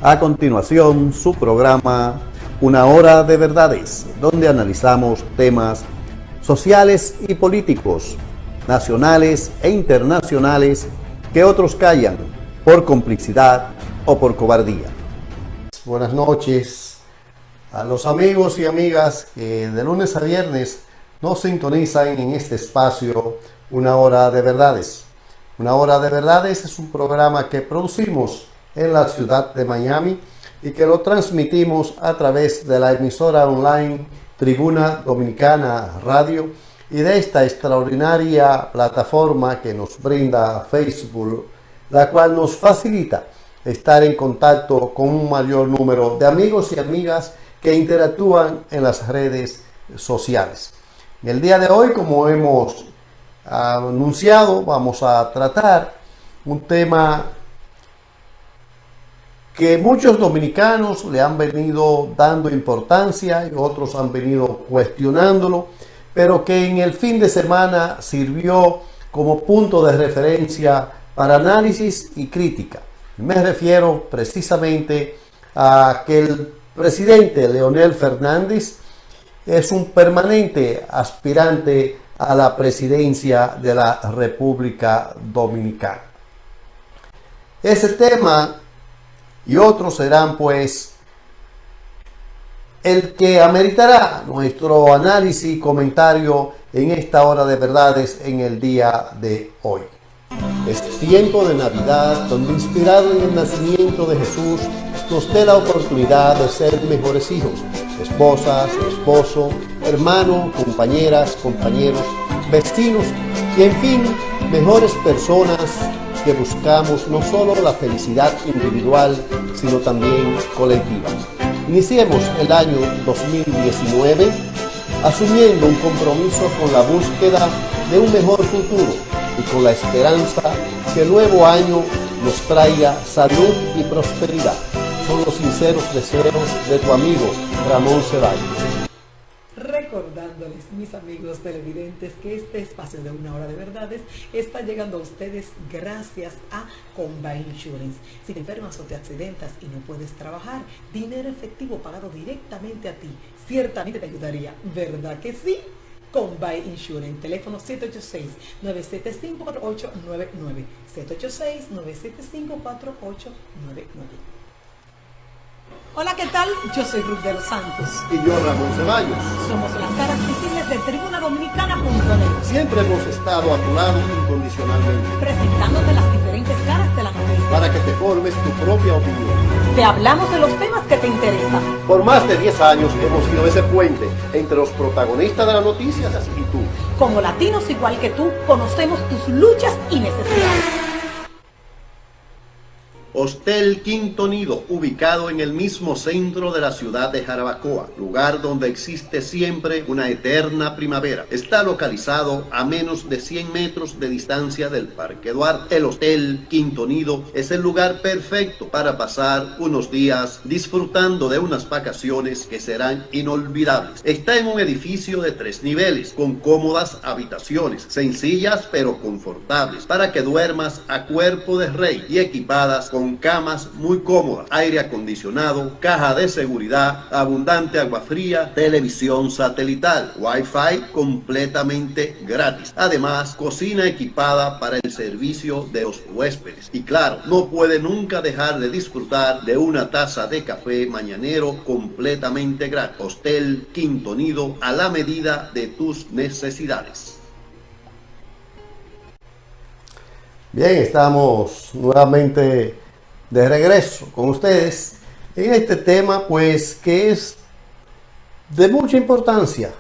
A continuación, su programa Una Hora de Verdades, donde analizamos temas sociales y políticos, nacionales e internacionales, que otros callan por complicidad o por cobardía. Buenas noches a los amigos y amigas que de lunes a viernes nos sintonizan en este espacio Una Hora de Verdades. Una Hora de Verdades es un programa que producimos en la ciudad de Miami y que lo transmitimos a través de la emisora online Tribuna Dominicana Radio y de esta extraordinaria plataforma que nos brinda Facebook, la cual nos facilita estar en contacto con un mayor número de amigos y amigas que interactúan en las redes sociales. En el día de hoy, como hemos anunciado, vamos a tratar un tema que muchos dominicanos le han venido dando importancia y otros han venido cuestionándolo, pero que en el fin de semana sirvió como punto de referencia para análisis y crítica. Me refiero precisamente a que el presidente Leonel Fernández es un permanente aspirante a la presidencia de la República Dominicana. Ese tema y otros serán pues el que ameritará nuestro análisis y comentario en esta hora de verdades en el día de hoy. Es tiempo de Navidad donde, inspirado en el nacimiento de Jesús, nos dé la oportunidad de ser mejores hijos, esposas, esposo, hermano, compañeras, compañeros, vecinos y en fin, mejores personas que buscamos no solo la felicidad individual, sino también colectiva. Iniciemos el año 2019 asumiendo un compromiso con la búsqueda de un mejor futuro y con la esperanza que el nuevo año nos traiga salud y prosperidad. Son los sinceros deseos de tu amigo Ramón Ceballos. Recordándoles, mis amigos televidentes, que este espacio de Una Hora de Verdades está llegando a ustedes gracias a Combine Insurance. Si te enfermas o te accidentas y no puedes trabajar, dinero efectivo pagado directamente a ti ciertamente te ayudaría, ¿verdad que sí? Combine Insurance, teléfono 786-975-4899, 786-975-4899. Hola, ¿qué tal? Yo soy Ruth de los Santos. Y yo, Ramón Ceballos. Somos las caras visibles de tribunadominicana.net. Siempre hemos estado a tu lado incondicionalmente, presentándote las diferentes caras de la noticia, para que te formes tu propia opinión. te hablamos de los temas que te interesan. Por más de 10 años hemos sido ese puente entre los protagonistas de las noticias y tú. Como latinos igual que tú, conocemos tus luchas y necesidades. Hostel Quinto Nido, ubicado en el mismo centro de la ciudad de Jarabacoa, lugar donde existe siempre una eterna primavera. Está localizado a menos de 100 metros de distancia del Parque Duarte. El Hostel Quinto Nido es el lugar perfecto para pasar unos días disfrutando de unas vacaciones que serán inolvidables. Está en un edificio de 3 niveles, con cómodas habitaciones, sencillas pero confortables, para que duermas a cuerpo de rey y equipadas con camas muy cómodas, aire acondicionado, caja de seguridad, abundante agua fría, televisión satelital, wifi completamente gratis. Además, cocina equipada para el servicio de los huéspedes. Y claro, no puede nunca dejar de disfrutar de una taza de café mañanero completamente gratis. Hostel Quinto Nido, a la medida de tus necesidades. Bien, estamos nuevamente de regreso con ustedes en este tema, pues que es de mucha importancia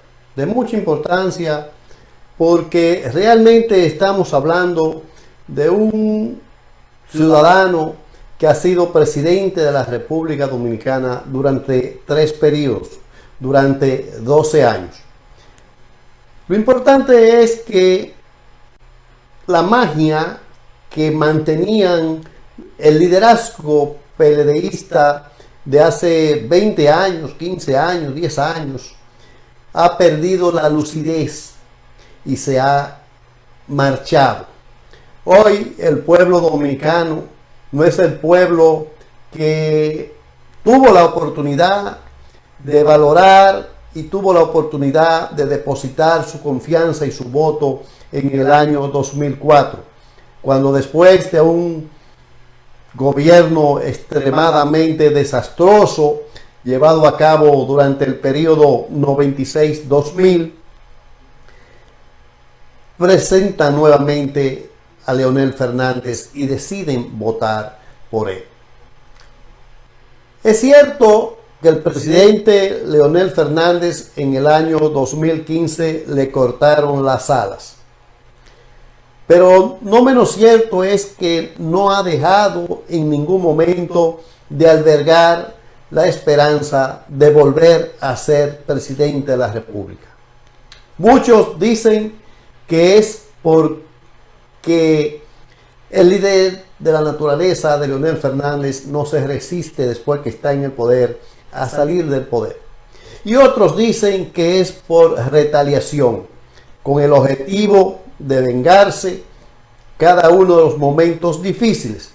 porque realmente estamos hablando de un ciudadano que ha sido presidente de la República Dominicana durante 3 periodos, durante 12 años. Lo importante es que la magia que mantenían el liderazgo PLDista de hace 20 años, 15 años, 10 años, ha perdido la lucidez y se ha marchado. Hoy el pueblo dominicano no es el pueblo que tuvo la oportunidad de valorar y tuvo la oportunidad de depositar su confianza y su voto en el año 2004, cuando después de un gobierno extremadamente desastroso llevado a cabo durante el periodo 96-2000, presenta nuevamente a Leonel Fernández y deciden votar por él. Es cierto que el presidente Leonel Fernández en el año 2015 le cortaron las alas, pero no menos cierto es que no ha dejado en ningún momento de albergar la esperanza de volver a ser presidente de la República. Muchos dicen que es porque el líder de la naturaleza de Leonel Fernández no se resiste después que está en el poder a salir del poder. Y otros dicen que es por retaliación, con el objetivo de vengarse cada uno de los momentos difíciles,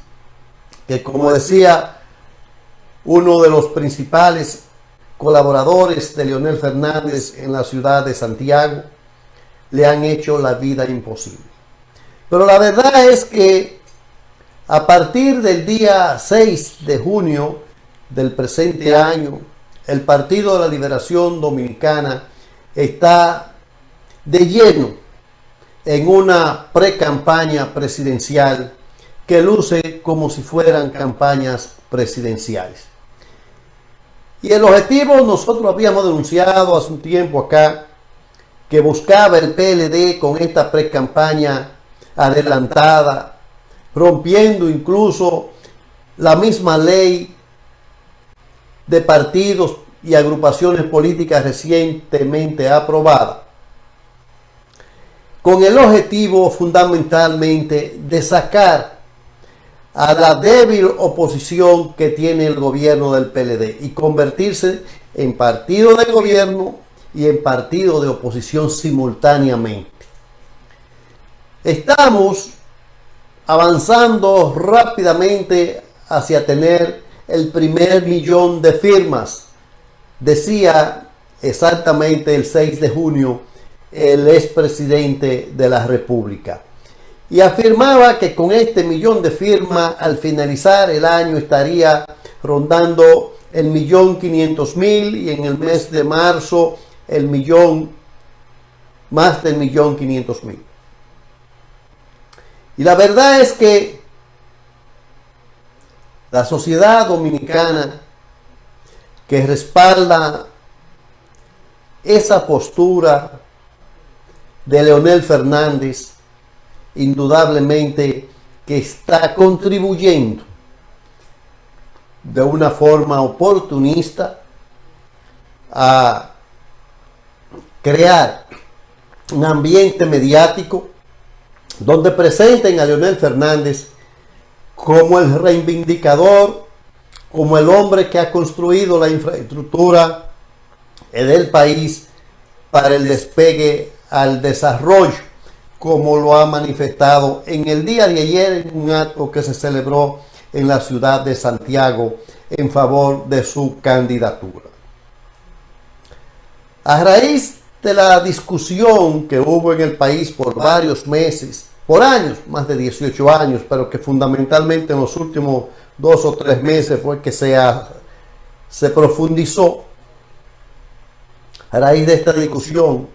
que como decía uno de los principales colaboradores de Leonel Fernández en la ciudad de Santiago, le han hecho la vida imposible. Pero la verdad es que a partir del día 6 de junio del presente año, el Partido de la Liberación Dominicana está de lleno en una pre-campaña presidencial que luce como si fueran campañas presidenciales. Y el objetivo, nosotros habíamos denunciado hace un tiempo acá, que buscaba el PLD con esta pre-campaña adelantada, rompiendo incluso la misma ley de partidos y agrupaciones políticas recientemente aprobada, con el objetivo fundamentalmente de sacar a la débil oposición que tiene el gobierno del PLD y convertirse en partido de gobierno y en partido de oposición simultáneamente. Estamos avanzando rápidamente hacia tener el primer millón de firmas, decía exactamente el 6 de junio el expresidente de la República, y afirmaba que con este millón de firmas al finalizar el año estaría rondando el 1.500.000 y en el mes de marzo el millón, más del 1.500.000. Y la verdad es que la sociedad dominicana, que respalda esa postura de Leonel Fernández, indudablemente que está contribuyendo de una forma oportunista a crear un ambiente mediático donde presenten a Leonel Fernández como el reivindicador, como el hombre que ha construido la infraestructura del país para el despegue al desarrollo, como lo ha manifestado en el día de ayer en un acto que se celebró en la ciudad de Santiago en favor de su candidatura. A raíz de la discusión que hubo en el país por varios meses, por años, más de 18 años, pero que fundamentalmente en los últimos 2 o 3 meses fue que se profundizó, a raíz de esta discusión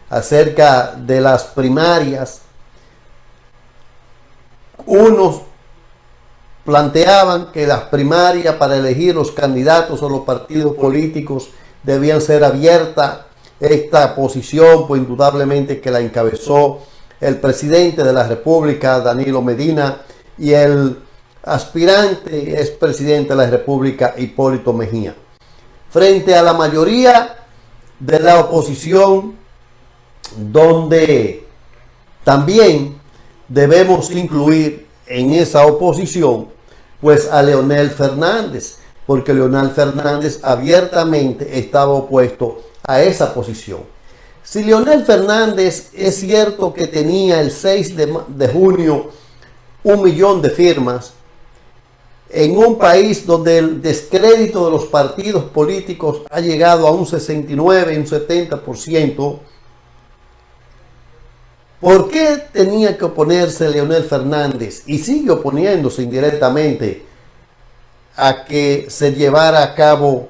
acerca de las primarias, unos planteaban que las primarias para elegir los candidatos o los partidos políticos debían ser abiertas. Esta posición, pues indudablemente que la encabezó el presidente de la República, Danilo Medina, y el aspirante expresidente de la República, Hipólito Mejía. Frente a la mayoría de la oposición, donde también debemos incluir en esa oposición pues a Leonel Fernández, porque Leonel Fernández abiertamente estaba opuesto a esa posición. Si Leonel Fernández es cierto que tenía el 6 de junio 1 millón de firmas, en un país donde el descrédito de los partidos políticos ha llegado a un 69, un 70%, ¿por qué tenía que oponerse Leonel Fernández y sigue oponiéndose indirectamente a que se llevara a cabo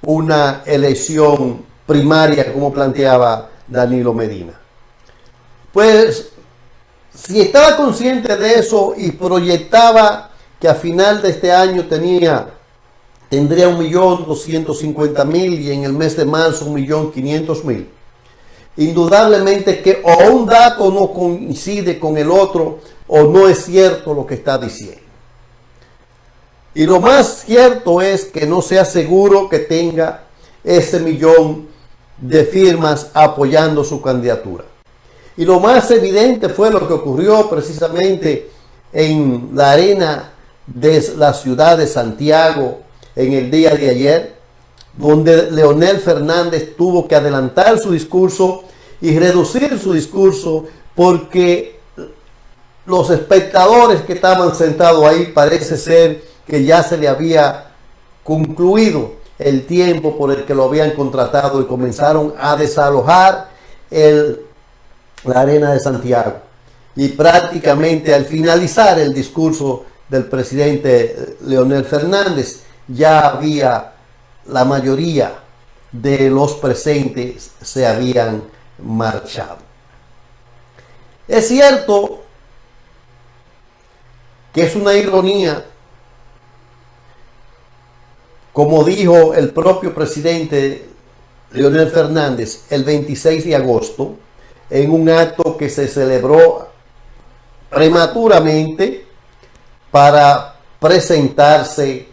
una elección primaria como planteaba Danilo Medina? Pues si estaba consciente de eso y proyectaba que a final de este año tendría 1.250.000 y en el mes de marzo 1.500.000, indudablemente que o un dato no coincide con el otro o no es cierto lo que está diciendo. Y lo más cierto es que no sea seguro que tenga ese 1.000.000 de firmas apoyando su candidatura. Y lo más evidente fue lo que ocurrió precisamente en la arena de la ciudad de Santiago en el día de ayer, donde Leonel Fernández tuvo que adelantar su discurso y reducir su discurso porque los espectadores que estaban sentados ahí parece ser que ya se le había concluido el tiempo por el que lo habían contratado y comenzaron a desalojar la arena de Santiago. Y prácticamente al finalizar el discurso del presidente Leonel Fernández, ya había la mayoría de los presentes se habían marchado. Es cierto que es una ironía, como dijo el propio presidente Leonel Fernández el 26 de agosto, en un acto que se celebró prematuramente para presentarse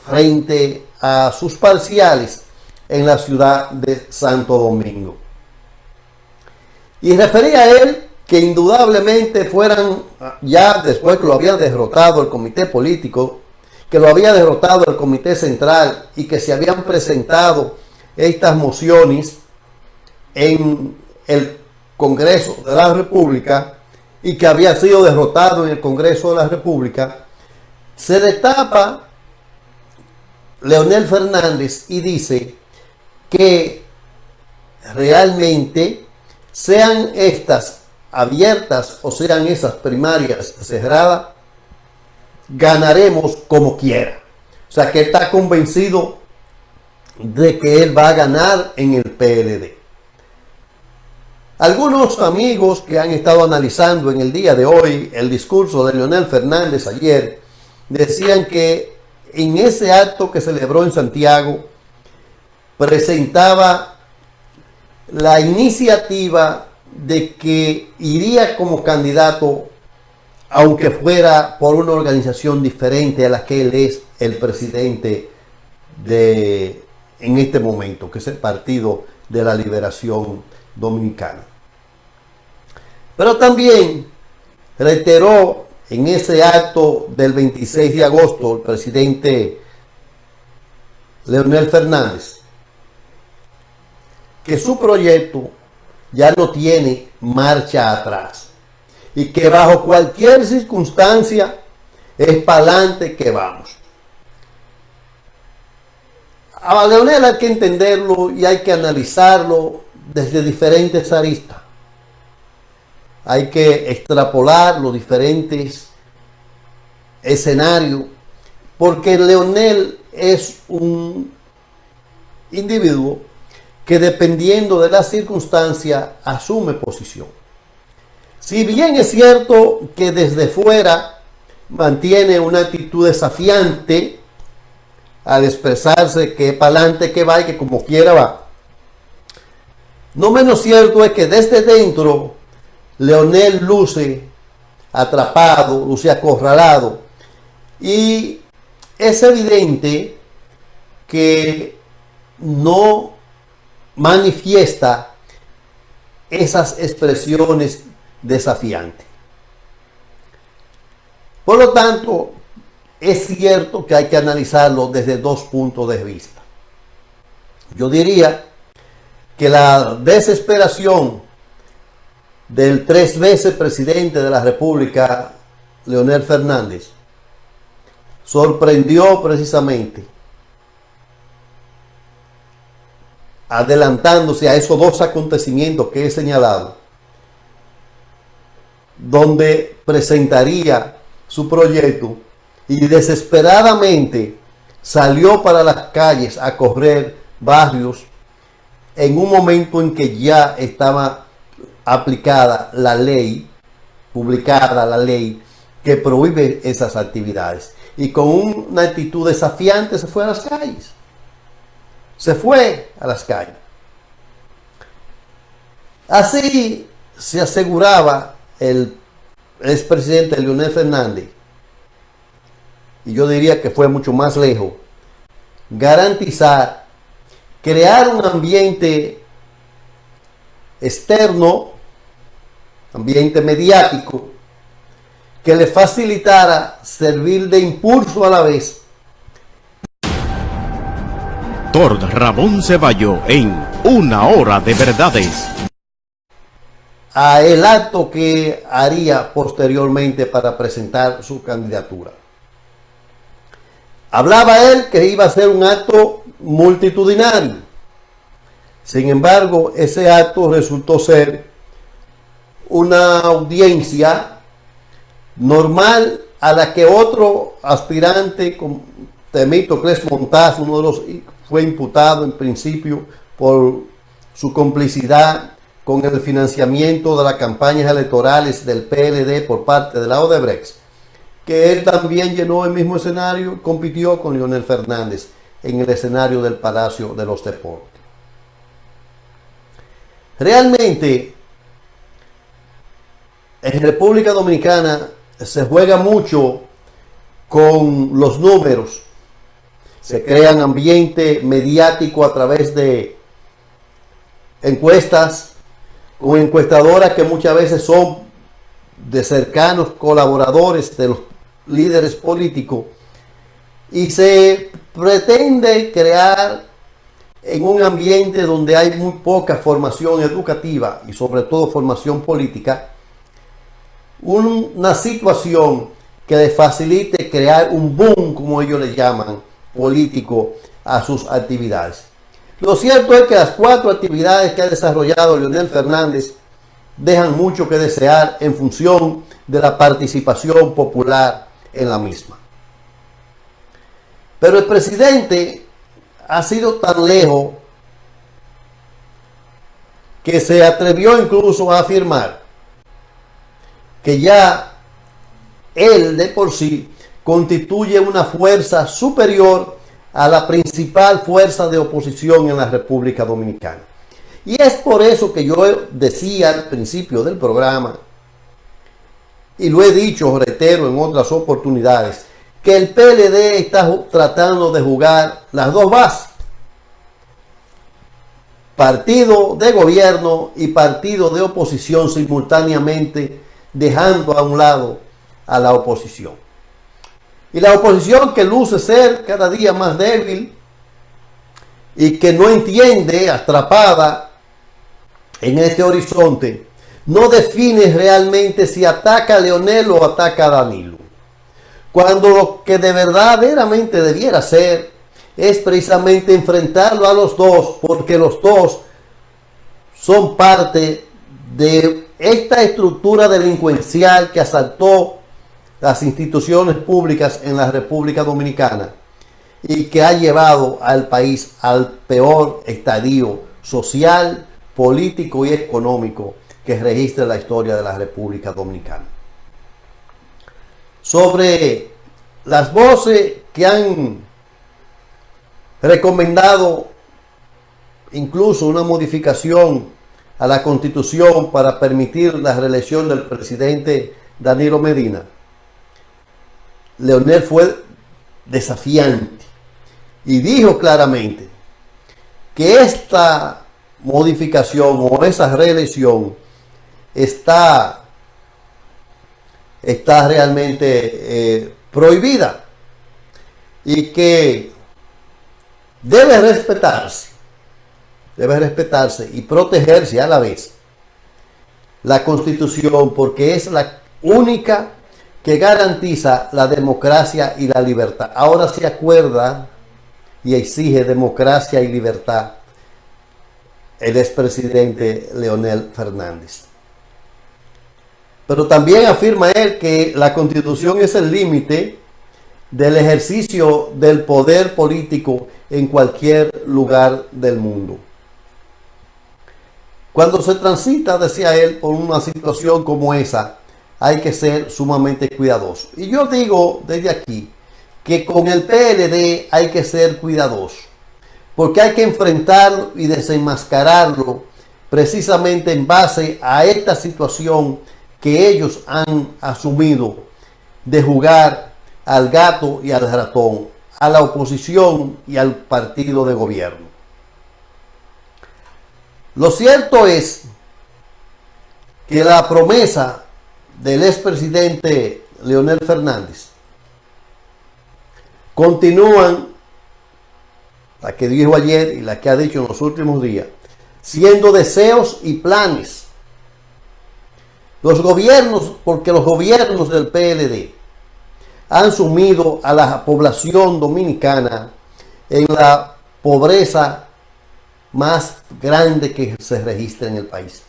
frente a sus parciales en la ciudad de Santo Domingo. Y refería a él que indudablemente fueran, ya después que lo había derrotado el comité político, que lo había derrotado el comité central y que se habían presentado estas mociones en el Congreso de la República y que había sido derrotado en el Congreso de la República, se destapa Leonel Fernández y dice que realmente sean estas abiertas o sean esas primarias cerradas, ganaremos como quiera. O sea que está convencido de que él va a ganar en el PLD. Algunos amigos que han estado analizando en el día de hoy el discurso de Leonel Fernández ayer, decían que en ese acto que celebró en Santiago presentaba la iniciativa de que iría como candidato aunque fuera por una organización diferente a la que él es el presidente de en este momento, que es el Partido de la Liberación Dominicana. Pero también reiteró en ese acto del 26 de agosto el presidente Leonel Fernández que su proyecto ya no tiene marcha atrás y que bajo cualquier circunstancia es para adelante que vamos. A Leonel hay que entenderlo y hay que analizarlo desde diferentes aristas. Hay que extrapolar los diferentes escenarios, porque Leonel es un individuo que dependiendo de la circunstancia asume posición. Si bien es cierto que desde fuera mantiene una actitud desafiante al expresarse que es para adelante que va y que como quiera va, no menos cierto es que desde dentro Leonel luce atrapado, luce acorralado, y es evidente que no manifiesta esas expresiones desafiantes. Por lo tanto, es cierto que hay que analizarlo desde dos puntos de vista. Yo diría que la desesperación del 3 veces presidente de la República, Leonel Fernández, sorprendió precisamente adelantándose a esos dos acontecimientos que he señalado, donde presentaría su proyecto, y desesperadamente salió para las calles a correr barrios en un momento en que ya estaba aplicada la ley, publicada la ley que prohíbe esas actividades, y con una actitud desafiante se fue a las calles. Se fue a las calles. Así se aseguraba el expresidente Leonel Fernández, y yo diría que fue mucho más lejos, garantizar, crear un ambiente externo, ambiente mediático, que le facilitara servir de impulso a la vez. Doctor Ramón Ceballo en Una Hora de Verdades. A el acto que haría posteriormente para presentar su candidatura. Hablaba él que iba a ser un acto multitudinario. Sin embargo, ese acto resultó ser una audiencia normal a la que otro aspirante, como Temístocles Montaz, uno de los, fue imputado en principio por su complicidad con el financiamiento de las campañas electorales del PLD por parte de la Odebrecht, que él también llenó el mismo escenario y compitió con Leonel Fernández en el escenario del Palacio de los Deportes. Realmente, en República Dominicana se juega mucho con los números. Se crean ambiente mediático a través de encuestas, con encuestadoras que muchas veces son de cercanos colaboradores de los líderes políticos, y se pretende crear en un ambiente donde hay muy poca formación educativa y sobre todo formación política, una situación que le facilite crear un boom, como ellos le llaman, político a sus actividades. Lo cierto es que las 4 actividades que ha desarrollado Leonel Fernández dejan mucho que desear en función de la participación popular en la misma. Pero el presidente ha sido tan lejos que se atrevió incluso a afirmar que ya él de por sí constituye una fuerza superior a la principal fuerza de oposición en la República Dominicana. Y es por eso que yo decía al principio del programa, y lo he dicho, reitero en otras oportunidades, que el PLD está tratando de jugar las dos bases: partido de gobierno y partido de oposición simultáneamente, dejando a un lado a la oposición. Y la oposición, que luce ser cada día más débil y que no entiende, atrapada en este horizonte, no define realmente si ataca a Leonel o ataca a Danilo, cuando lo que de verdaderamente debiera ser es precisamente enfrentarlo a los dos, porque los dos son parte de esta estructura delincuencial que asaltó las instituciones públicas en la República Dominicana y que ha llevado al país al peor estadio social, político y económico que registra la historia de la República Dominicana. Sobre las voces que han recomendado incluso una modificación a la Constitución para permitir la reelección del presidente Danilo Medina, Leonel fue desafiante y dijo claramente que esta modificación o esa reelección está realmente prohibida y que debe respetarse y protegerse a la vez la Constitución, porque es la única que garantiza la democracia y la libertad. Ahora se acuerda y exige democracia y libertad el expresidente Leonel Fernández. Pero también afirma él que la Constitución es el límite del ejercicio del poder político en cualquier lugar del mundo. Cuando se transita, decía él, por una situación como esa, hay que ser sumamente cuidadoso. Y yo digo desde aquí que con el PLD hay que ser cuidadoso, porque hay que enfrentarlo y desenmascararlo precisamente en base a esta situación que ellos han asumido de jugar al gato y al ratón, a la oposición y al partido de gobierno. Lo cierto es que la promesa del expresidente Leonel Fernández continúan, la que dijo ayer y la que ha dicho en los últimos días, siendo deseos y planes. Los gobiernos, porque los gobiernos del PLD han sumido a la población dominicana en la pobreza más grande que se registra en el país.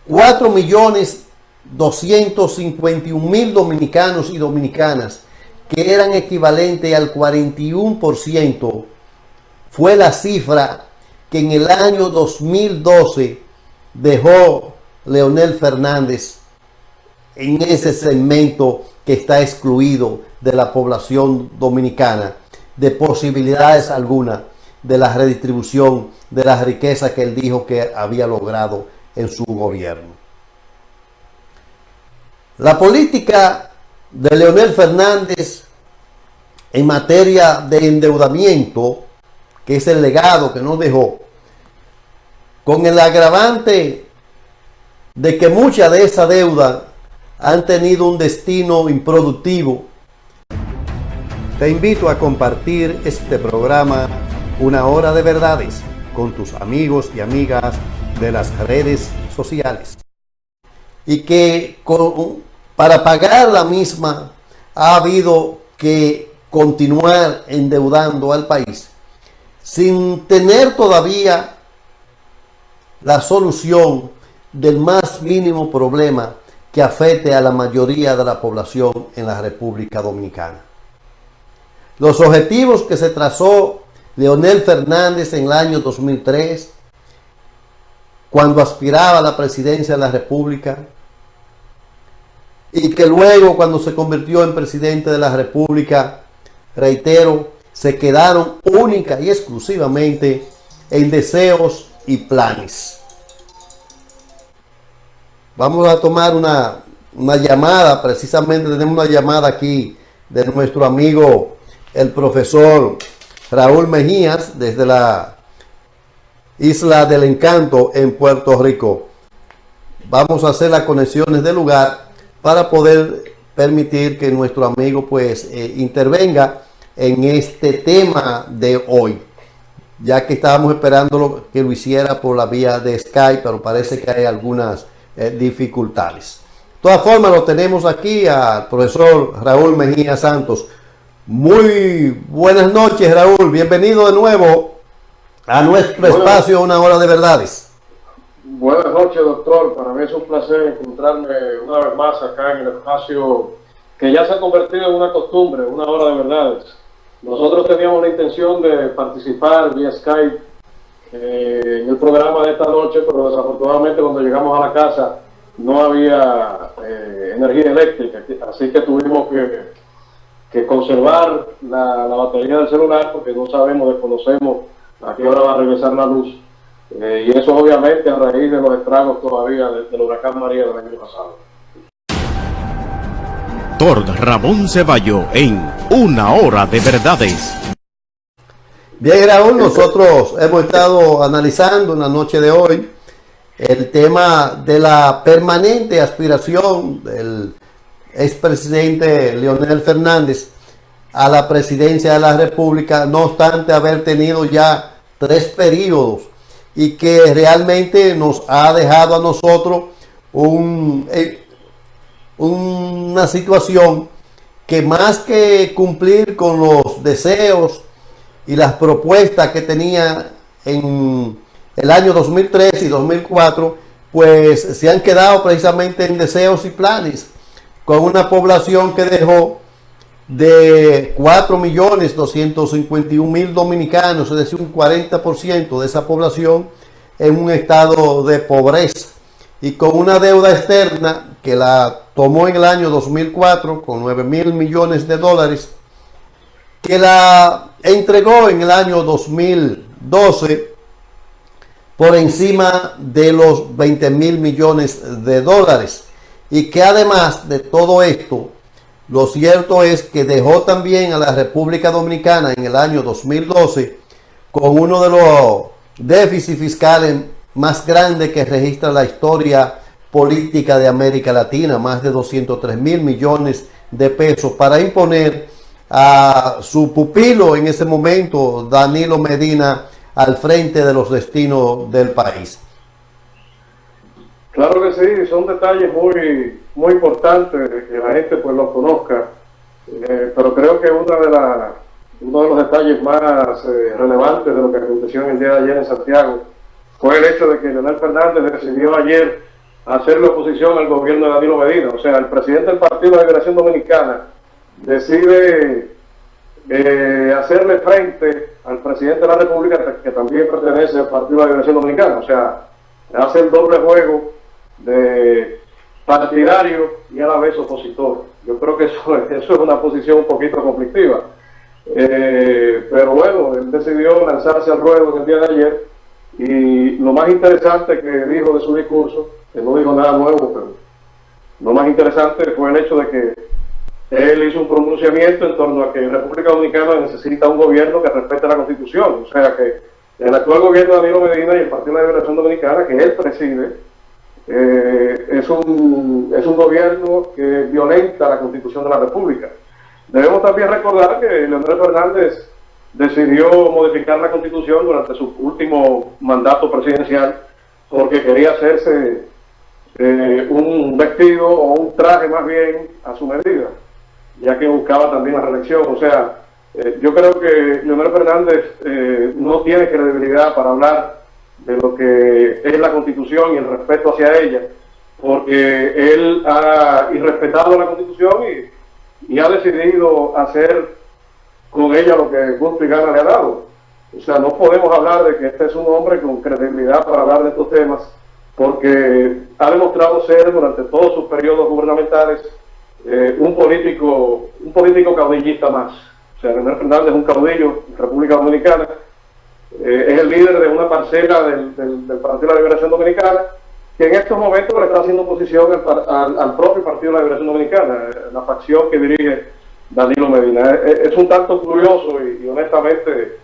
4.251.000 dominicanos y dominicanas, que eran equivalente al 41%, fue la cifra que en el año 2012 dejó Leonel Fernández en ese segmento que está excluido de la población dominicana de posibilidades alguna de la redistribución de las riquezas que él dijo que había logrado en su gobierno. La política de Leonel Fernández en materia de endeudamiento, que es el legado que nos dejó, con el agravante de que mucha de esa deuda han tenido un destino improductivo. Te invito a compartir este programa Una Hora de Verdades con tus amigos y amigas de las redes sociales, y que para pagar la misma ha habido que continuar endeudando al país sin tener todavía la solución del más mínimo problema que afecte a la mayoría de la población en la República Dominicana. Los objetivos que se trazó Leonel Fernández en el año 2003, cuando aspiraba a la presidencia de la República, y que luego cuando se convirtió en presidente de la República, reitero, se quedaron única y exclusivamente en deseos y planes. Vamos a tomar una llamada, precisamente tenemos una llamada aquí de nuestro amigo el profesor Raúl Mejías desde la Isla del Encanto en Puerto Rico. Vamos a hacer las conexiones del lugar para poder permitir que nuestro amigo pues intervenga en este tema de hoy, ya que estábamos esperando que lo hiciera por la vía de Skype, pero parece que hay algunas dificultades. De todas formas, lo tenemos aquí al profesor Raúl Mejía Santos. Muy buenas noches, Raúl. Bienvenido de nuevo a nuestro espacio Una Hora de Verdades. Buenas noches, doctor. Para mí es un placer encontrarme una vez más acá en el espacio que ya se ha convertido en una costumbre, Una Hora de Verdades. Nosotros teníamos la intención de participar vía Skype en el programa de esta noche, pero desafortunadamente cuando llegamos a la casa no había energía eléctrica, así que tuvimos que conservar la batería del celular porque no sabemos, desconocemos a qué hora va a regresar la luz. Y eso obviamente a raíz de los estragos todavía del huracán María del año pasado. Doctor Ramón Ceballo en Una Hora de Verdades. Bien, Raúl, nosotros hemos estado analizando en la noche de hoy el tema de la permanente aspiración del expresidente Leonel Fernández a la presidencia de la República, no obstante haber tenido ya 3 periodos, y que realmente nos ha dejado a nosotros un una situación que más que cumplir con los deseos y las propuestas que tenía en el año 2003 y 2004, pues se han quedado precisamente en deseos y planes, con una población que dejó de 4.251.000 dominicanos, es decir, un 40% de esa población en un estado de pobreza, y con una deuda externa que la tomó en el año 2004 con 9.000 millones de dólares, que la entregó en el año 2012 por encima de los 20.000 millones de dólares, y que además de todo esto, lo cierto es que dejó también a la República Dominicana en el año 2012 con uno de los déficits fiscales más grandes que registra la historia política de América Latina, más de 203.000 millones de pesos, para imponer a su pupilo en ese momento, Danilo Medina, al frente de los destinos del país. Claro que sí, son detalles muy importantes que la gente pues los conozca, pero creo que uno de los detalles más relevantes de lo que aconteció en el día de ayer en Santiago fue el hecho de que Leonel Fernández decidió ayer hacerle oposición al gobierno de Danilo Medina. O sea, el presidente del Partido de la Liberación Dominicana decide hacerle frente al presidente de la República, que también pertenece al Partido de la Liberación Dominicana. O sea, hace el doble juego de partidario y a la vez opositor. Yo creo que eso es una posición un poquito conflictiva. Pero bueno, él decidió lanzarse al ruedo en el día de ayer, y lo más interesante que dijo de su discurso, que no dijo nada nuevo, pero lo más interesante fue el hecho de que él hizo un pronunciamiento en torno a que República Dominicana necesita un gobierno que respete la Constitución. O sea que el actual gobierno de Danilo Medina y el Partido de la Liberación Dominicana, que él preside, es un gobierno que violenta la Constitución de la República. Debemos también recordar que Leonel Fernández decidió modificar la Constitución durante su último mandato presidencial porque quería hacerse un vestido o un traje más bien a su medida, ya que buscaba también la reelección. O sea, yo creo que Leonel Fernández no tiene credibilidad para hablar de lo que es la Constitución y el respeto hacia ella, porque él ha irrespetado la Constitución y ha decidido hacer con ella lo que gusto y gana le ha dado. O sea, no podemos hablar de que este es un hombre con credibilidad para hablar de estos temas, porque ha demostrado ser durante todos sus periodos gubernamentales un político caudillista más. O sea, Leonel Fernández es un caudillo en República Dominicana, es el líder de una parcela del Partido de la Liberación Dominicana, que en estos momentos le está haciendo oposición al propio Partido de la Liberación Dominicana, la facción que dirige Danilo Medina. Es un tanto curioso y honestamente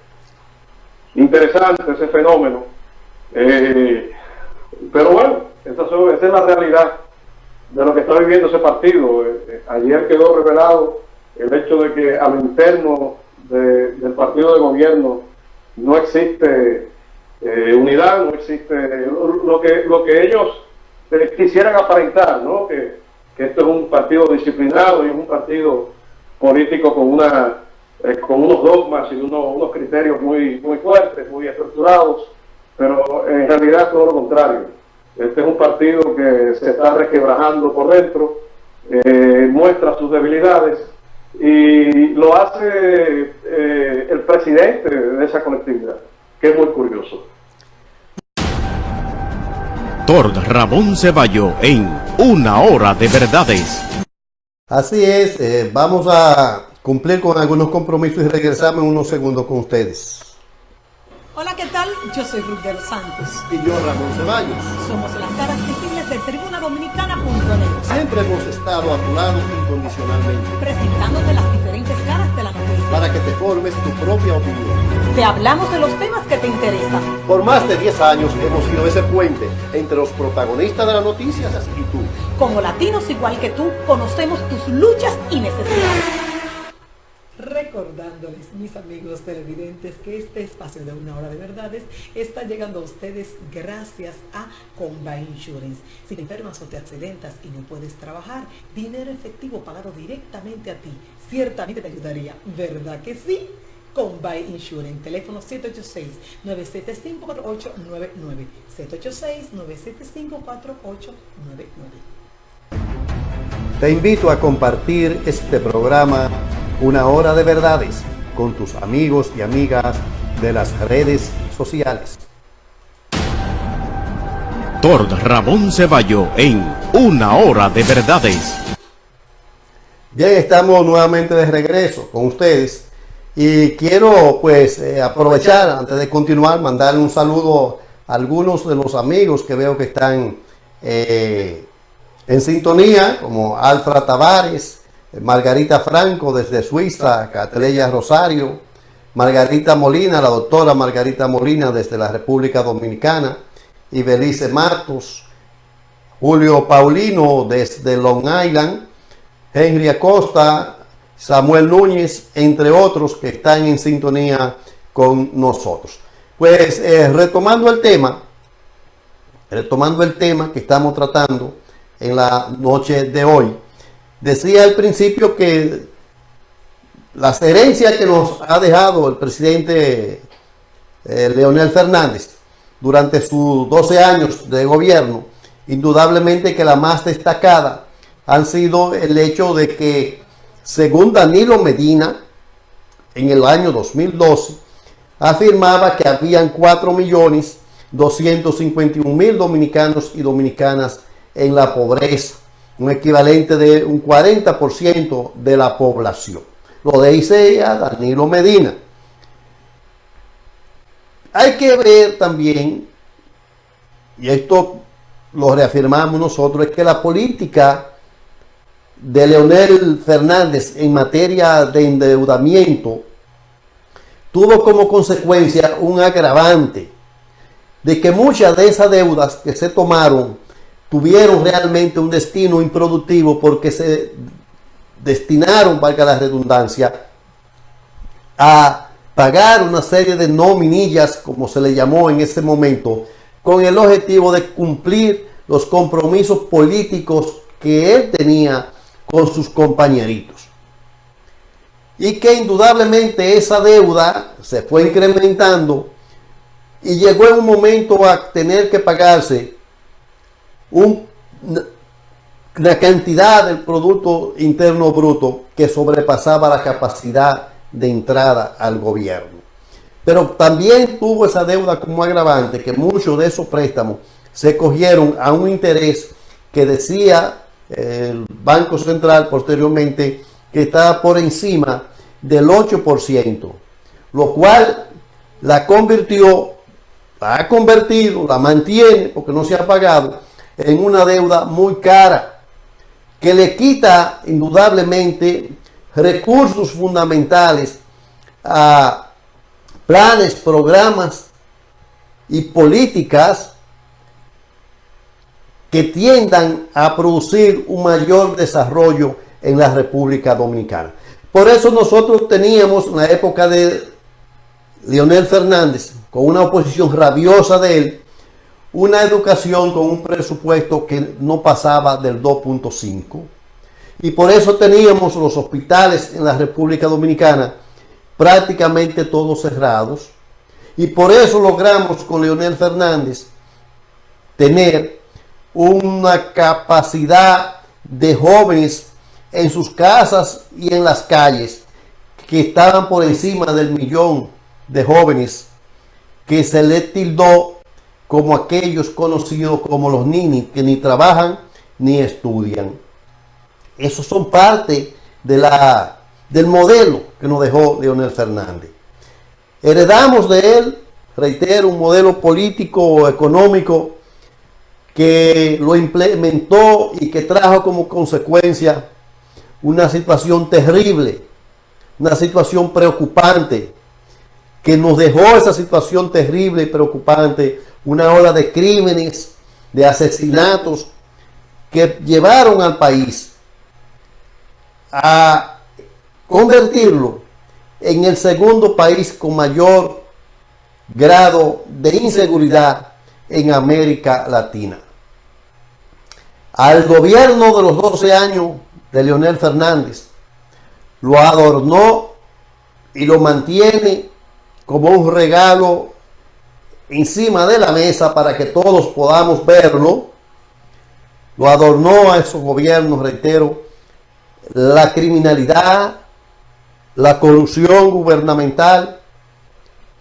interesante ese fenómeno, pero bueno, esa es la realidad de lo que está viviendo ese partido. Ayer quedó revelado el hecho de que al interno del partido de gobierno no existe unidad, no existe lo que ellos quisieran aparentar, ¿no? Que esto es un partido disciplinado y es un partido político con unos dogmas y unos criterios muy fuertes, muy estructurados, pero en realidad todo lo contrario. Este es un partido que se está resquebrajando por dentro, muestra sus debilidades, y lo hace el presidente de esa colectividad, que es muy curioso. Doctor Ramón Ceballo en Una Hora de Verdades. Así es, vamos a cumplir con algunos compromisos y regresamos en unos segundos con ustedes. Hola, ¿qué tal? Yo soy Ruth de los Santos. Y yo, Ramón Ceballos. Somos las caras visibles de tribunadominicana.net. Siempre hemos estado a tu lado incondicionalmente, presentándote las diferentes caras de la noticia, para que te formes tu propia opinión. te hablamos de los temas que te interesan. Por más de 10 años hemos sido ese puente entre los protagonistas de las noticias y tú. Como latinos igual que tú, conocemos tus luchas y necesidades. Recordando recordándoles, mis amigos televidentes, que este espacio de una hora de verdades está llegando a ustedes gracias a Comba Insurance. Si te enfermas o te accidentas y no puedes trabajar, dinero efectivo pagado directamente a ti ciertamente te ayudaría, ¿verdad que sí? Comba Insurance, teléfono 786-975-4899, 786-975-4899. Te invito a compartir este programa Una Hora de Verdades con tus amigos y amigas de las redes sociales. Doctor Ramón Ceballo en Una Hora de Verdades. Bien, estamos nuevamente de regreso con ustedes y quiero pues aprovechar antes de continuar, mandarle un saludo a algunos de los amigos que veo que están en sintonía, como Alfra Tavares, Margarita Franco desde Suiza, Cataleya Rosario, Margarita Molina, la doctora Margarita Molina desde la República Dominicana, y Belice Matos, Julio Paulino desde Long Island, Henry Acosta, Samuel Núñez, entre otros que están en sintonía con nosotros. Pues retomando el tema que estamos tratando en la noche de hoy, decía al principio que las herencias que nos ha dejado el presidente Leonel Fernández durante sus 12 años de gobierno, indudablemente que la más destacada han sido el hecho de que, según Danilo Medina, en el año 2012, afirmaba que habían 4.251.000 dominicanos y dominicanas en la pobreza, un equivalente de un 40% de la población. Lo dice ya Danilo Medina. Hay que ver también, y esto lo reafirmamos nosotros, es que la política de Leonel Fernández en materia de endeudamiento tuvo como consecuencia un agravante de que muchas de esas deudas que se tomaron tuvieron realmente un destino improductivo, porque se destinaron, valga la redundancia, a pagar una serie de nominillas, como se le llamó en ese momento, con el objetivo de cumplir los compromisos políticos que él tenía con sus compañeritos. Y que indudablemente esa deuda se fue incrementando y llegó en un momento a tener que pagarse una cantidad del Producto Interno Bruto que sobrepasaba la capacidad de entrada al gobierno. Pero también tuvo esa deuda como agravante que muchos de esos préstamos se cogieron a un interés que decía el Banco Central posteriormente que estaba por encima del 8%, lo cual la ha convertido, la mantiene, porque no se ha pagado, en una deuda muy cara, que le quita indudablemente recursos fundamentales a planes, programas y políticas que tiendan a producir un mayor desarrollo en la República Dominicana. Por eso nosotros teníamos en la época de Leonel Fernández, con una oposición rabiosa de él, una educación con un presupuesto que no pasaba del 2.5, y por eso teníamos los hospitales en la República Dominicana prácticamente todos cerrados, y por eso logramos con Leonel Fernández tener una capacidad de jóvenes en sus casas y en las calles que estaban por encima del 1.000.000 de jóvenes, que se les tildó como aquellos conocidos como los ninis, que ni trabajan ni estudian. Esos son parte del modelo que nos dejó Leonel Fernández. Heredamos de él, reitero, un modelo político económico que lo implementó y que trajo como consecuencia una situación terrible, una situación preocupante, que nos dejó esa situación terrible y preocupante, una ola de crímenes, de asesinatos que llevaron al país a convertirlo en el segundo país con mayor grado de inseguridad en América Latina. Al gobierno de los 12 años de Leonel Fernández lo adornó y lo mantiene como un regalo encima de la mesa para que todos podamos verlo. Lo adornó a esos gobiernos, reitero, la criminalidad, la corrupción gubernamental,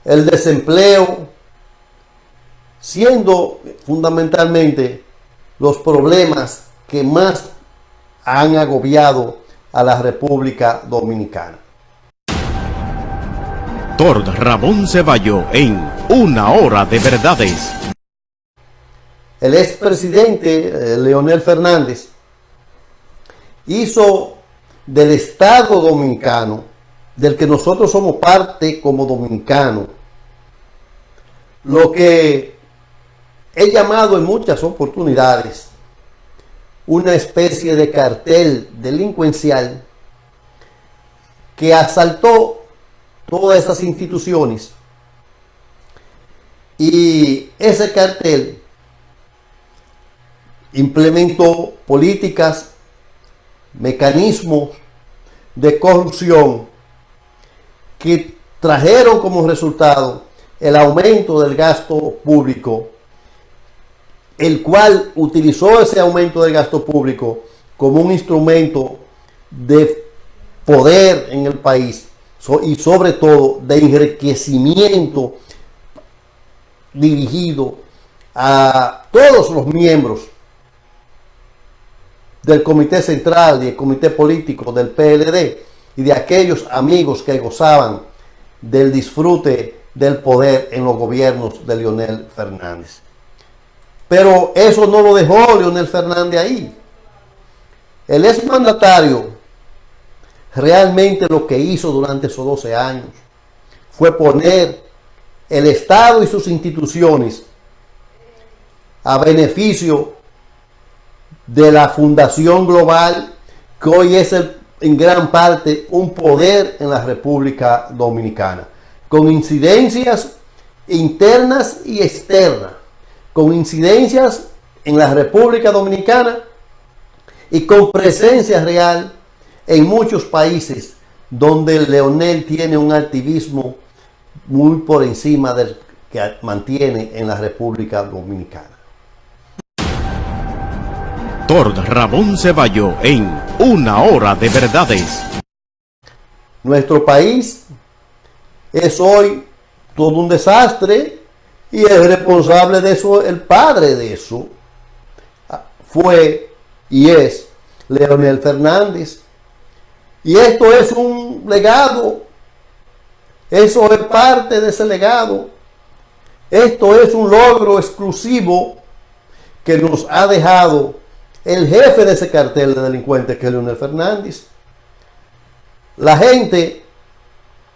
el desempleo, siendo fundamentalmente los problemas que más han agobiado a la República Dominicana. Doctor Ramón Ceballo en Una Hora de Verdades. El expresidente Leonel Fernández hizo del Estado Dominicano, del que nosotros somos parte como dominicanos, lo que he llamado en muchas oportunidades una especie de cartel delincuencial que asaltó todas esas instituciones, y ese cartel implementó políticas, mecanismos de corrupción que trajeron como resultado el aumento del gasto público, el cual utilizó ese aumento del gasto público como un instrumento de poder en el país y sobre todo de enriquecimiento dirigido a todos los miembros del Comité Central y el Comité Político del PLD y de aquellos amigos que gozaban del disfrute del poder en los gobiernos de Leonel Fernández. Pero eso no lo dejó Leonel Fernández ahí. El exmandatario realmente lo que hizo durante esos 12 años fue poner el Estado y sus instituciones a beneficio de la Fundación Global, que hoy es en gran parte un poder en la República Dominicana, con incidencias internas y externas, con incidencias en la República Dominicana y con presencia real en muchos países donde Leonel tiene un activismo muy por encima del que mantiene en la República Dominicana. Doctor Ramón Ceballo en Una Hora de Verdades. Nuestro país es hoy todo un desastre y el responsable de eso, el padre de eso, fue y es Leonel Fernández. Y esto es un legado, eso es parte de ese legado. Esto es un logro exclusivo que nos ha dejado el jefe de ese cartel de delincuentes, que es Leonel Fernández. La gente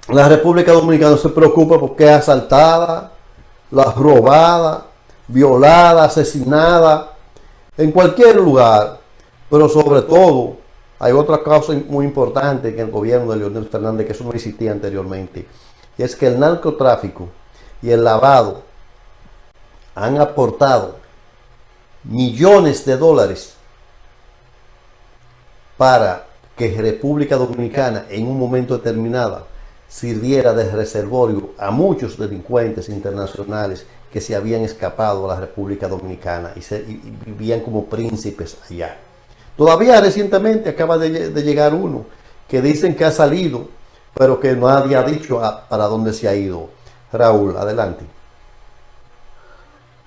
en la República Dominicana se preocupa porque es asaltada, robada, violada, asesinada, en cualquier lugar. Pero sobre todo, hay otra causa muy importante que el gobierno de Leonel Fernández, que eso no existía anteriormente, y es que el narcotráfico y el lavado han aportado millones de dólares para que República Dominicana en un momento determinado sirviera de reservorio a muchos delincuentes internacionales que se habían escapado a la República Dominicana y vivían como príncipes allá. Todavía recientemente acaba de llegar uno que dicen que ha salido, pero que nadie ha dicho para dónde se ha ido. Raúl, adelante.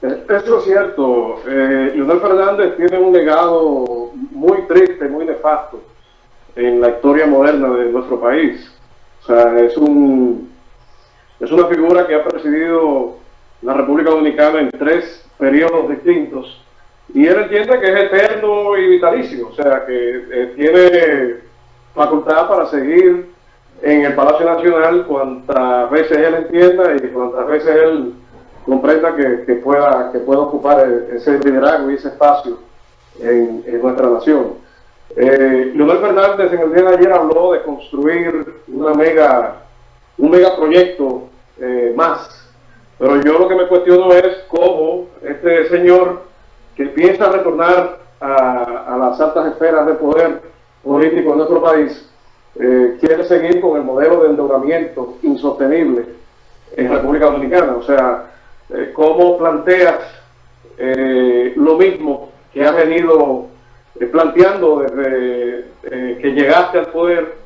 Eso es cierto. Leonel Fernández tiene un legado muy triste, muy nefasto en la historia moderna de nuestro país. O sea, es una figura que ha presidido la República Dominicana en 3 periodos distintos, y él entiende que es eterno y vitalicio, o sea, que tiene facultad para seguir en el Palacio Nacional cuantas veces él entienda y cuantas veces él comprenda que pueda ocupar ese liderazgo y ese espacio en nuestra nación. Leonel Fernández en el día de ayer habló de construir una mega un megaproyecto más. Pero yo lo que me cuestiono es cómo este señor que piensa retornar a las altas esferas de poder político en nuestro país quiere seguir con el modelo de endeudamiento insostenible en República Dominicana. O sea, cómo planteas lo mismo que has venido planteando desde que llegaste al poder,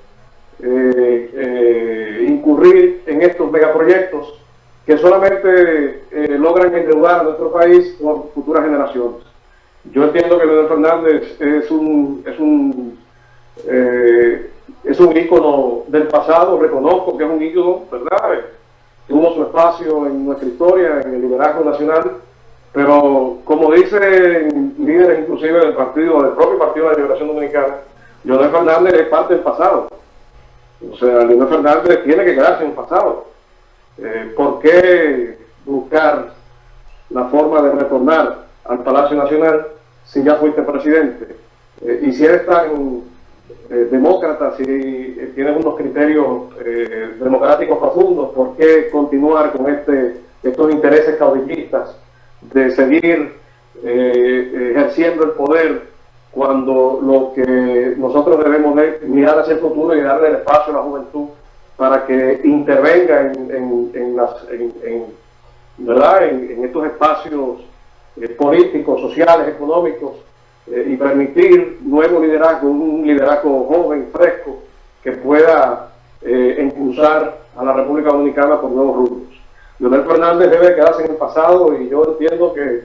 incurrir en estos megaproyectos que solamente logran endeudar a nuestro país por futuras generaciones. Yo entiendo que Leonel Fernández es un ícono del pasado, reconozco que es un ícono, ¿verdad? Tuvo su espacio en nuestra historia, en el liderazgo nacional, pero como dicen líderes inclusive del propio Partido de la Liberación Dominicana, Leonel Fernández es parte del pasado. O sea, Leonel Fernández tiene que quedarse en el pasado. ¿Por qué buscar la forma de retornar al Palacio Nacional si ya fuiste presidente? Y si eres tan demócrata, si tienes unos criterios democráticos profundos, ¿por qué continuar con estos intereses caudillistas de seguir ejerciendo el poder cuando lo que nosotros debemos de mirar hacia el futuro y darle el espacio a la juventud para que intervenga en estos espacios políticos, sociales, económicos, y permitir nuevo liderazgo, un liderazgo joven, fresco, que pueda impulsar a la República Dominicana por nuevos rumbos? Leonel Fernández debe quedarse en el pasado, y yo entiendo que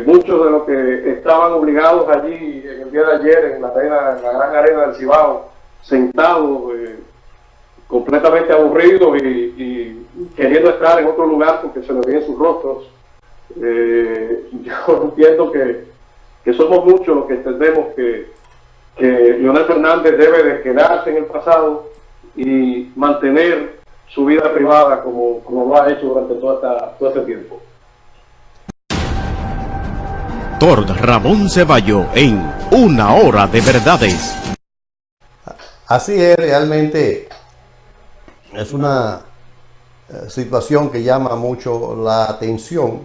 muchos de los que estaban obligados allí en el día de ayer en la gran arena del Cibao, sentados, completamente aburridos y queriendo estar en otro lugar porque se les veían sus rostros, yo entiendo que somos muchos los que entendemos que Leonel Fernández debe de quedarse en el pasado y mantener su vida privada como lo ha hecho durante todo este tiempo. Doctor Ramón Ceballo en Una Hora de Verdades. Así es, realmente es una situación que llama mucho la atención,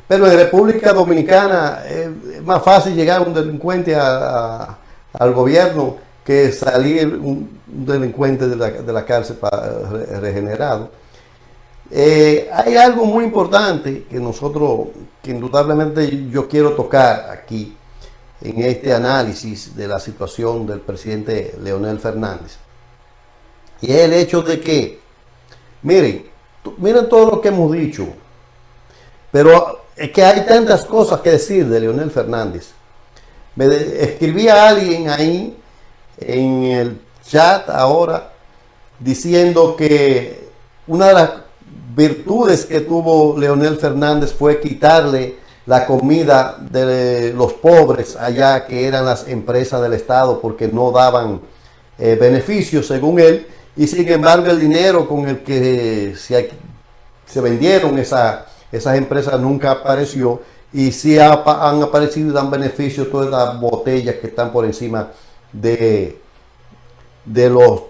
pero en República Dominicana es más fácil llegar un delincuente al gobierno que salir un delincuente de la cárcel regenerado. Hay algo muy importante que indudablemente yo quiero tocar aquí en este análisis de la situación del presidente Leonel Fernández, y es el hecho de que, miren todo lo que hemos dicho, pero es que hay tantas cosas que decir de Leonel Fernández. Me escribía alguien ahí en el chat ahora diciendo que una de las virtudes que tuvo Leonel Fernández fue quitarle la comida de los pobres allá, que eran las empresas del Estado, porque no daban beneficios según él, y sin embargo el dinero con el que se vendieron esas empresas nunca apareció, y sí han aparecido y dan beneficios todas las botellas que están por encima de los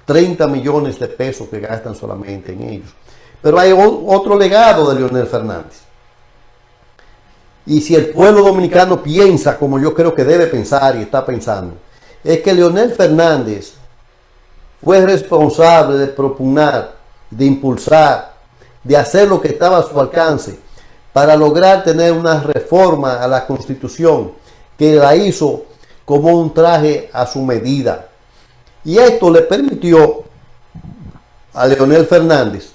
30 millones de pesos que gastan solamente en ellos. Pero hay otro legado de Leonel Fernández. Y si el pueblo dominicano piensa como yo creo que debe pensar y está pensando, es que Leonel Fernández fue responsable de propugnar, de impulsar, de hacer lo que estaba a su alcance para lograr tener una reforma a la Constitución, que la hizo como un traje a su medida. Y esto le permitió a Leonel Fernández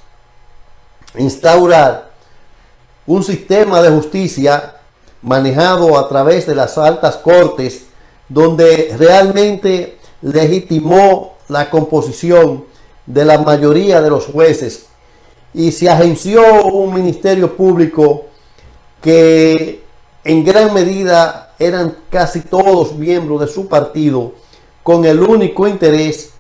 instaurar un sistema de justicia manejado a través de las altas cortes, donde realmente legitimó la composición de la mayoría de los jueces, y se agenció un ministerio público que en gran medida eran casi todos miembros de su partido, con el único interés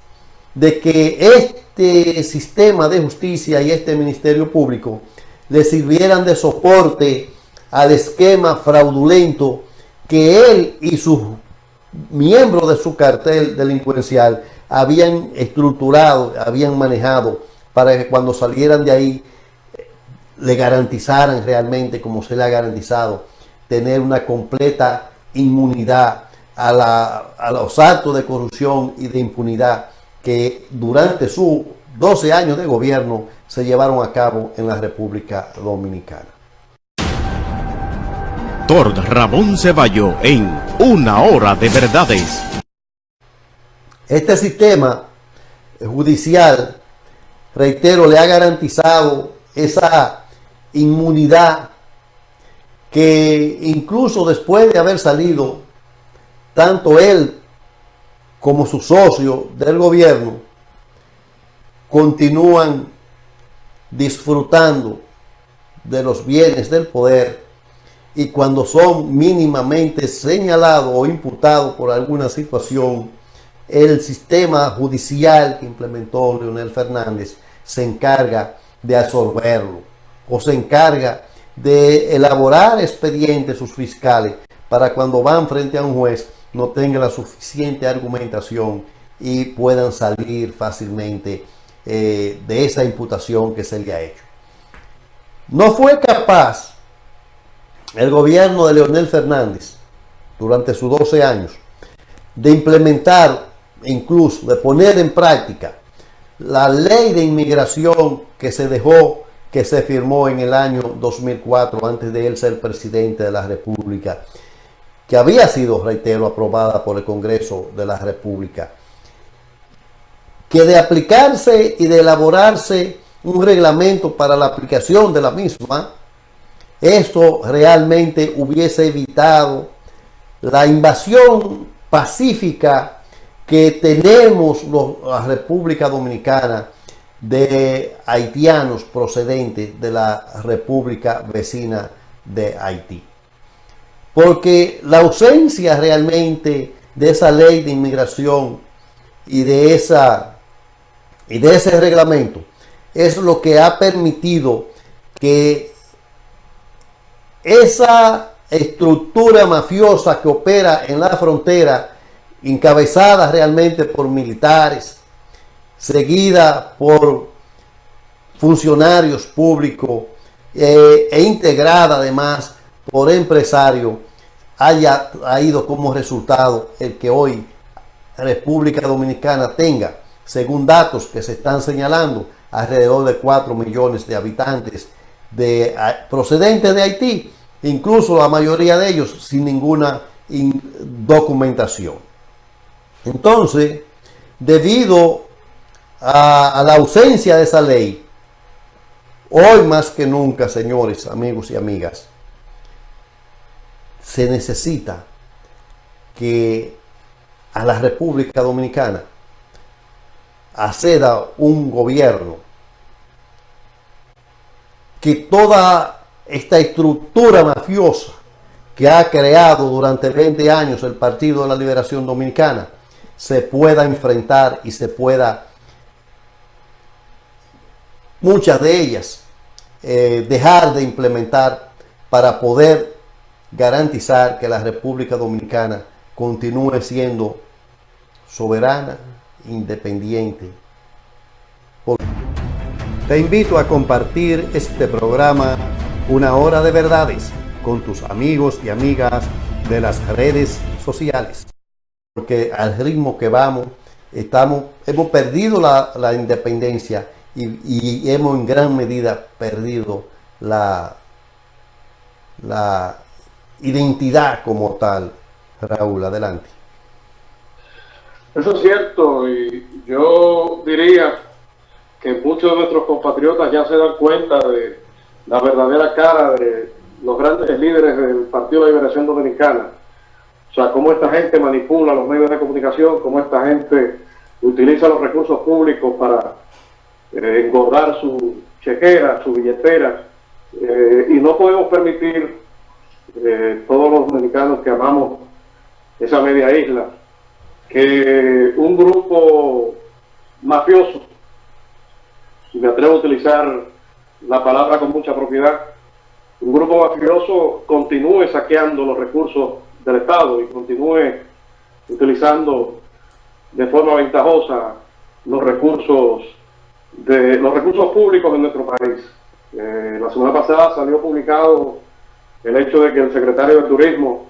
de que este sistema de justicia y este ministerio público le sirvieran de soporte al esquema fraudulento que él y sus miembros de su cartel delincuencial habían estructurado, habían manejado para que cuando salieran de ahí le garantizaran realmente, como se le ha garantizado, tener una completa inmunidad a los actos de corrupción y de impunidad que durante sus 12 años de gobierno se llevaron a cabo en la República Dominicana. Doctor Ramón Ceballo en Una Hora de Verdades. Este sistema judicial, reitero, le ha garantizado esa inmunidad que incluso después de haber salido, tanto él como su socio del gobierno continúan disfrutando de los bienes del poder, y cuando son mínimamente señalados o imputados por alguna situación, el sistema judicial que implementó Leonel Fernández se encarga de absorberlo o se encarga de elaborar expedientes sus fiscales para cuando van frente a un juez no tengan la suficiente argumentación y puedan salir fácilmente de esa imputación que se le ha hecho. No fue capaz el gobierno de Leonel Fernández durante sus 12 años de implementar, incluso de poner en práctica la ley de inmigración que se firmó en el año 2004 antes de él ser presidente de la República, que había sido, reitero, aprobada por el Congreso de la República, que de aplicarse y de elaborarse un reglamento para la aplicación de la misma, esto realmente hubiese evitado la invasión pacífica que tenemos la República Dominicana de haitianos procedentes de la República vecina de Haití. Porque la ausencia realmente de esa ley de inmigración y de ese reglamento es lo que ha permitido que esa estructura mafiosa que opera en la frontera, encabezada realmente por militares, seguida por funcionarios públicos e integrada además por empresarios, haya traído como resultado el que hoy República Dominicana tenga, según datos que se están señalando, alrededor de 4 millones de habitantes procedentes de Haití, incluso la mayoría de ellos sin ninguna documentación. Entonces, debido a la ausencia de esa ley, hoy más que nunca, señores, amigos y amigas, se necesita que a la República Dominicana acceda un gobierno que toda esta estructura mafiosa que ha creado durante 20 años el Partido de la Liberación Dominicana se pueda enfrentar y se pueda, muchas de ellas, dejar de implementar para poder garantizar que la República Dominicana continúe siendo soberana, independiente. Te invito a compartir este programa Una Hora de Verdades con tus amigos y amigas de las redes sociales, porque al ritmo que vamos hemos perdido la independencia y hemos en gran medida perdido la identidad como tal. Raúl, adelante. Eso es cierto, y yo diría que muchos de nuestros compatriotas ya se dan cuenta de la verdadera cara de los grandes líderes del Partido de la Liberación Dominicana. O sea, cómo esta gente manipula los medios de comunicación, cómo esta gente utiliza los recursos públicos para engordar su chequera, su billetera, y no podemos permitir, todos los dominicanos que amamos esa media isla, que un grupo mafioso, si me atrevo a utilizar la palabra con mucha propiedad, un grupo mafioso continúe saqueando los recursos del Estado y continúe utilizando de forma ventajosa los recursos públicos en nuestro país. La semana pasada salió publicado el hecho de que el secretario de Turismo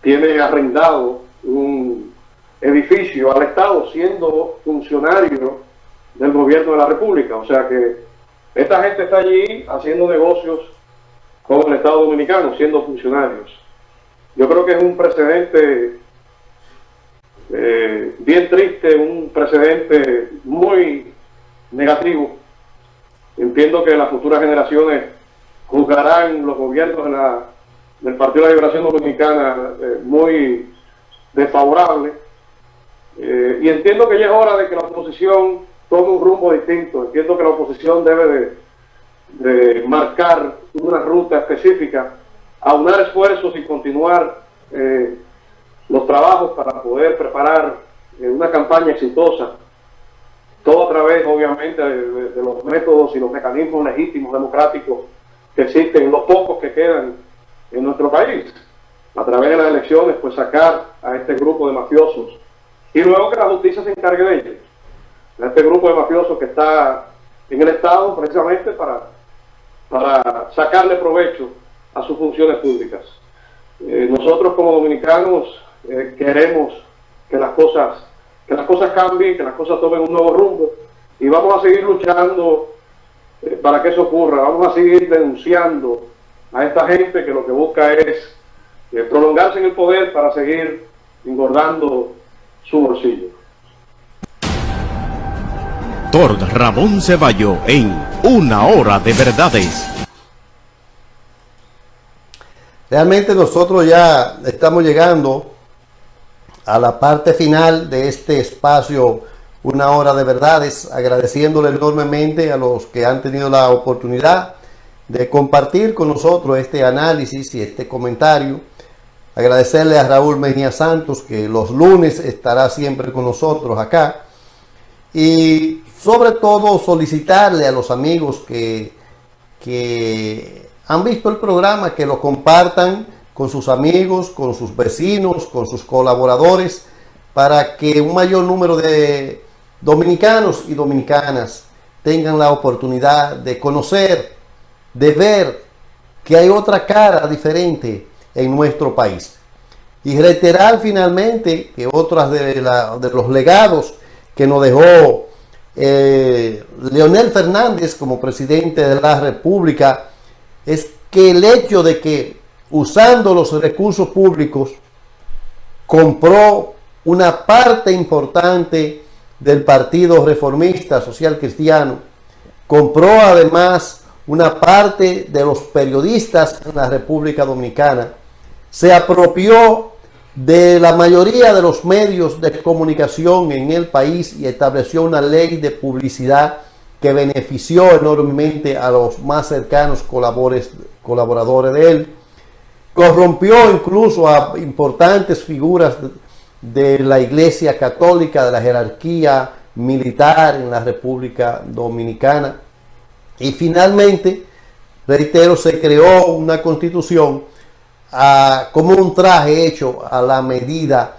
tiene arrendado un edificio al Estado siendo funcionario del gobierno de la República. O sea que esta gente está allí haciendo negocios con el Estado Dominicano, siendo funcionarios. Yo creo que es un precedente bien triste, un precedente muy negativo. Entiendo que las futuras generaciones juzgarán los gobiernos del Partido de la Liberación Dominicana muy desfavorables. Y entiendo que ya es hora de que la oposición tome un rumbo distinto. Entiendo que la oposición debe de marcar una ruta específica, aunar esfuerzos y continuar los trabajos para poder preparar una campaña exitosa, todo a través obviamente de los métodos y los mecanismos legítimos democráticos que existen, los pocos que quedan en nuestro país. A través de las elecciones, pues sacar a este grupo de mafiosos y luego que la justicia se encargue de ellos, a este grupo de mafiosos que está en el Estado precisamente para sacarle provecho a sus funciones públicas. Nosotros como dominicanos queremos que las cosas cambien, que las cosas tomen un nuevo rumbo, y vamos a seguir luchando para que eso ocurra. Vamos a seguir denunciando a esta gente que lo que busca es prolongarse en el poder para seguir engordando su bolsillo. Doctor Ramón Ceballo en Una Hora de Verdades. Realmente nosotros ya estamos llegando a la parte final de este espacio Una Hora de Verdades, agradeciéndole enormemente a los que han tenido la oportunidad de compartir con nosotros este análisis y este comentario. Agradecerle a Raúl Mejía Santos, que los lunes estará siempre con nosotros acá, y sobre todo solicitarle a los amigos que han visto el programa que lo compartan con sus amigos, con sus vecinos, con sus colaboradores, para que un mayor número de dominicanos y dominicanas tengan la oportunidad de conocer, de ver que hay otra cara diferente en nuestro país. Y reiterar finalmente que otras de los legados que nos dejó Leonel Fernández como presidente de la República es que el hecho de que usando los recursos públicos compró una parte importante del Partido Reformista Social Cristiano, compró además una parte de los periodistas en la República Dominicana, se apropió de la mayoría de los medios de comunicación en el país y estableció una ley de publicidad que benefició enormemente a los más cercanos colaboradores de él. Corrompió incluso a importantes figuras de la Iglesia Católica, de la jerarquía militar en la República Dominicana. Y finalmente, reitero, se creó una constitución como un traje hecho a la medida